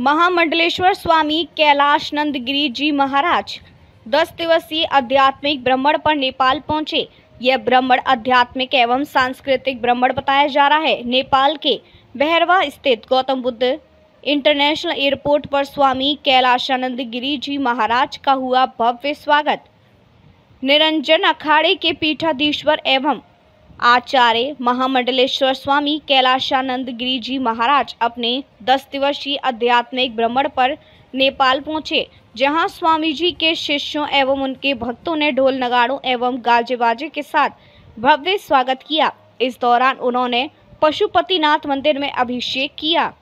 महामंडलेश्वर स्वामी कैलाशनंद गिरी जी महाराज 10 दिवसीय आध्यात्मिक भ्रमण पर नेपाल पहुंचे। यह भ्रमण आध्यात्मिक एवं सांस्कृतिक भ्रमण बताया जा रहा है। नेपाल के बहरवा स्थित गौतम बुद्ध इंटरनेशनल एयरपोर्ट पर स्वामी कैलाशानंद गिरी जी महाराज का हुआ भव्य स्वागत। निरंजन अखाड़े के पीठाधीश्वर एवं आचार्य महामंडलेश्वर स्वामी कैलाशानंद गिरी जी महाराज अपने 10 दिवसीय आध्यात्मिक भ्रमण पर नेपाल पहुंचे, जहां स्वामी जी के शिष्यों एवं उनके भक्तों ने ढोल नगाड़ों एवं गाजे बाजे के साथ भव्य स्वागत किया। इस दौरान उन्होंने पशुपतिनाथ मंदिर में अभिषेक किया।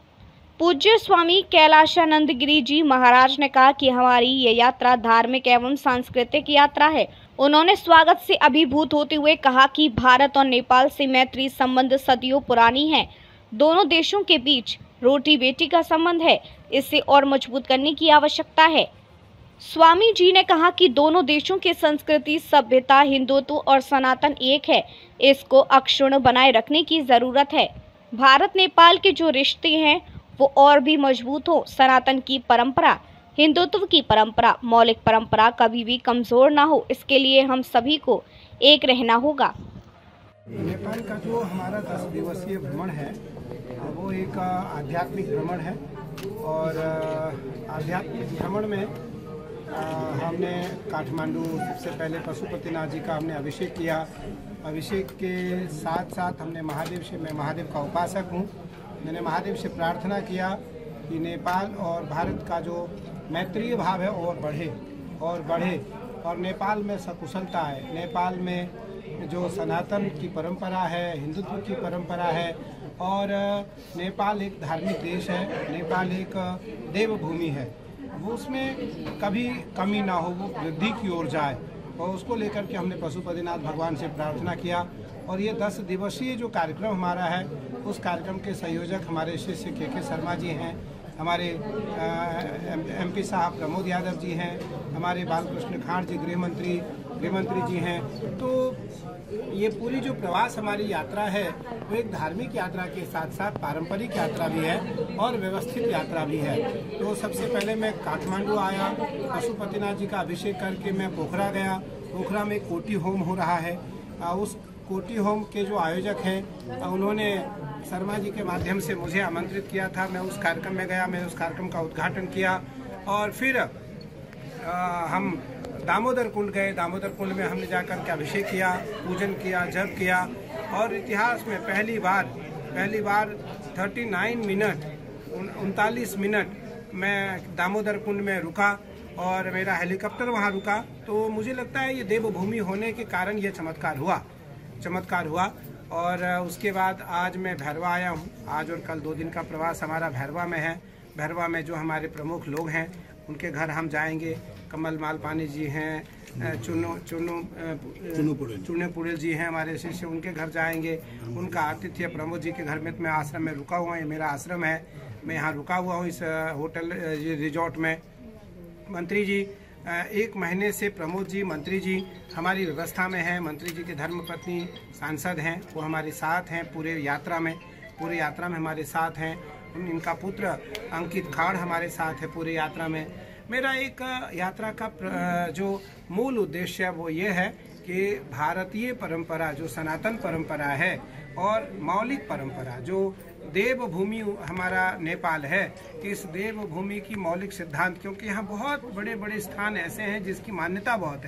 पूज्य स्वामी कैलाशानंद गिरी जी महाराज ने कहा कि हमारी ये यात्रा धार्मिक एवं सांस्कृतिक यात्रा है। उन्होंने स्वागत से अभिभूत होते हुए कहा कि भारत और नेपाल से मैत्री संबंध सदियों पुरानी है। दोनों देशों के बीच रोटी बेटी का संबंध है, इसे और मजबूत करने की आवश्यकता है। स्वामी जी ने कहा कि दोनों देशों की संस्कृति, सभ्यता, हिंदुत्व और सनातन एक है, इसको अक्षुण्ण बनाए रखने की जरूरत है। भारत नेपाल के जो रिश्ते हैं वो और भी मजबूत हो। सनातन की परंपरा, हिंदुत्व की परंपरा, मौलिक परंपरा कभी भी कमजोर ना हो, इसके लिए हम सभी को एक रहना होगा। नेपाल का जो हमारा 10 दिवसीय भ्रमण है वो एक आध्यात्मिक भ्रमण है और आध्यात्मिक भ्रमण में हमने काठमांडू सबसे पहले पशुपतिनाथ जी का हमने अभिषेक किया। अभिषेक के साथ साथ हमने मैं महादेव का उपासक हूँ। मैंने महादेव से प्रार्थना किया कि नेपाल और भारत का जो मैत्रीय भाव है और बढ़े और नेपाल में सकुशलता है। नेपाल में जो सनातन की परंपरा है, हिंदुत्व की परंपरा है और नेपाल एक धार्मिक देश है, नेपाल एक देवभूमि है, वो उसमें कभी कमी ना हो, वो वृद्धि की ओर जाए और उसको लेकर के हमने पशुपतिनाथ भगवान से प्रार्थना किया। और ये 10 दिवसीय जो कार्यक्रम हमारा है उस कार्यक्रम के संयोजक हमारे शिष्य के शर्मा जी हैं, हमारे MP साहब प्रमोद यादव जी हैं, हमारे बालकृष्ण खाड़ जी गृह मंत्री जी हैं। तो ये पूरी जो प्रवास हमारी यात्रा है वो एक धार्मिक यात्रा के साथ साथ पारंपरिक यात्रा भी है और व्यवस्थित यात्रा भी है। तो सबसे पहले मैं काठमांडू आया, पशुपतिनाथ जी का अभिषेक करके मैं पोखरा गया। पोखरा में कोटि होम हो रहा है। उस कोटि होम के जो आयोजक हैं उन्होंने शर्मा जी के माध्यम से मुझे आमंत्रित किया था। मैं उस कार्यक्रम में गया, मैंने उस कार्यक्रम का उद्घाटन किया और फिर हम दामोदर कुंड गए। दामोदर कुंड में हमने जाकर के अभिषेक किया, पूजन किया, जप किया और इतिहास में पहली बार 39 मिनट मैं दामोदर कुंड में रुका और मेरा हेलीकॉप्टर वहाँ रुका। तो मुझे लगता है ये देवभूमि होने के कारण ये चमत्कार हुआ। और उसके बाद आज मैं भैरवा आया हूँ। आज और कल 2 दिन का प्रवास हमारा भैरवा में है। भैरवा में जो हमारे प्रमुख लोग हैं उनके घर हम जाएंगे। कमल मालपानी जी हैं, चुन्नू पुड़ेल जी हैं हमारे शिष्य, उनके घर जाएंगे। उनका आतिथ्य प्रमोद जी के घर में मैं आश्रम में रुका हुआ हूँ। ये मेरा आश्रम है, मैं यहाँ रुका हुआ हूँ इस होटल रिजॉर्ट में। मंत्री जी 1 महीने से प्रमोद जी मंत्री जी हमारी व्यवस्था में हैं। मंत्री जी के धर्मपत्नी सांसद हैं, वो हमारे साथ हैं पूरे यात्रा में हमारे साथ हैं। इनका पुत्र अंकित खाड़ हमारे साथ है पूरे यात्रा में। मेरा एक यात्रा का जो मूल उद्देश्य है वो ये है कि भारतीय परंपरा जो सनातन परंपरा है और मौलिक परंपरा जो देवभूमि हमारा नेपाल है, इस देवभूमि की मौलिक सिद्धांत, क्योंकि यहाँ बहुत बड़े बड़े स्थान ऐसे हैं जिसकी मान्यता बहुत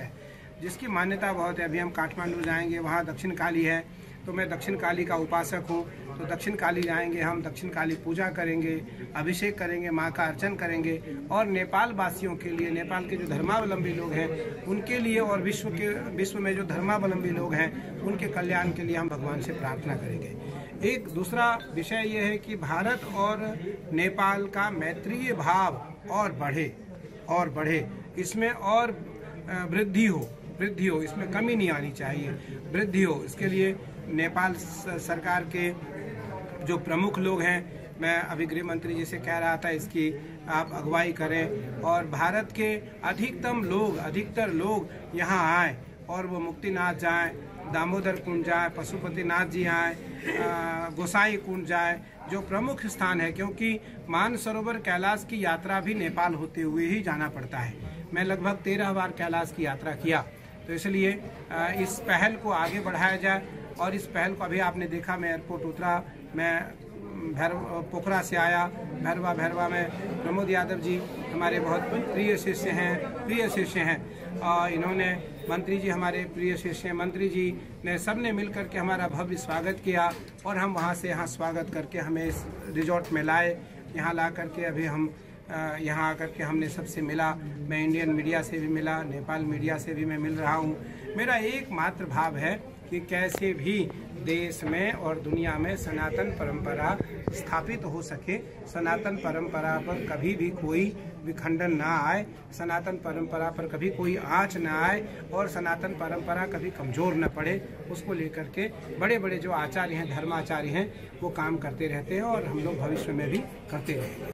है। अभी हम काठमांडू जाएंगे, वहाँ दक्षिण काली है, तो मैं दक्षिण काली का उपासक हूँ। तो दक्षिण काली जाएंगे हम, दक्षिण काली पूजा करेंगे, अभिषेक करेंगे, माँ का अर्चन करेंगे और नेपाल वासियों के लिए, नेपाल के जो धर्मावलंबी लोग हैं उनके लिए और विश्व में जो धर्मावलंबी लोग हैं उनके कल्याण के लिए हम भगवान से प्रार्थना करेंगे। एक दूसरा विषय ये है कि भारत और नेपाल का मैत्रीय भाव और बढ़े, इसमें और वृद्धि हो, इसमें कमी नहीं आनी चाहिए, वृद्धि हो। इसके लिए नेपाल सरकार के जो प्रमुख लोग हैं, मैं अभी गृह मंत्री जी से कह रहा था, इसकी आप अगुवाई करें और भारत के अधिकतर लोग यहाँ आए और वो मुक्तिनाथ जाएं, दामोदर कुंड जाए, पशुपतिनाथ जी आए, गोसाई कुंड जाए, जो प्रमुख स्थान है, क्योंकि मानसरोवर कैलाश की यात्रा भी नेपाल होते हुए ही जाना पड़ता है। मैं लगभग 13 बार कैलाश की यात्रा किया, तो इसलिए इस पहल को आगे बढ़ाया जाए। और इस पहल को अभी आपने देखा, मैं एयरपोर्ट उतरा, मैं पोखरा से आया, भैरवा में प्रमोद यादव जी हमारे बहुत प्रिय शिष्य हैं, और इन्होंने मंत्री जी हमारे प्रिय शिष्य हैं, मंत्री जी ने सबने मिल करके हमारा भव्य स्वागत किया, और हम वहाँ से यहाँ स्वागत करके हमें इस रिजॉर्ट में लाए। यहाँ ला करके अभी हम यहाँ आकर के हमने सबसे मिला। मैं इंडियन मीडिया से भी मिला, नेपाल मीडिया से भी मैं मिल रहा हूँ। मेरा एकमात्र भाव है कि कैसे भी देश में और दुनिया में सनातन परंपरा स्थापित हो सके, सनातन परंपरा पर कभी भी कोई विखंडन ना आए, सनातन परंपरा पर कभी कोई आँच ना आए, और सनातन परंपरा कभी कमजोर न पड़े, उसको लेकर के बड़े बड़े जो आचार्य हैं, धर्माचार्य हैं, वो काम करते रहते हैं, और हम लोग भविष्य में भी करते रहेंगे।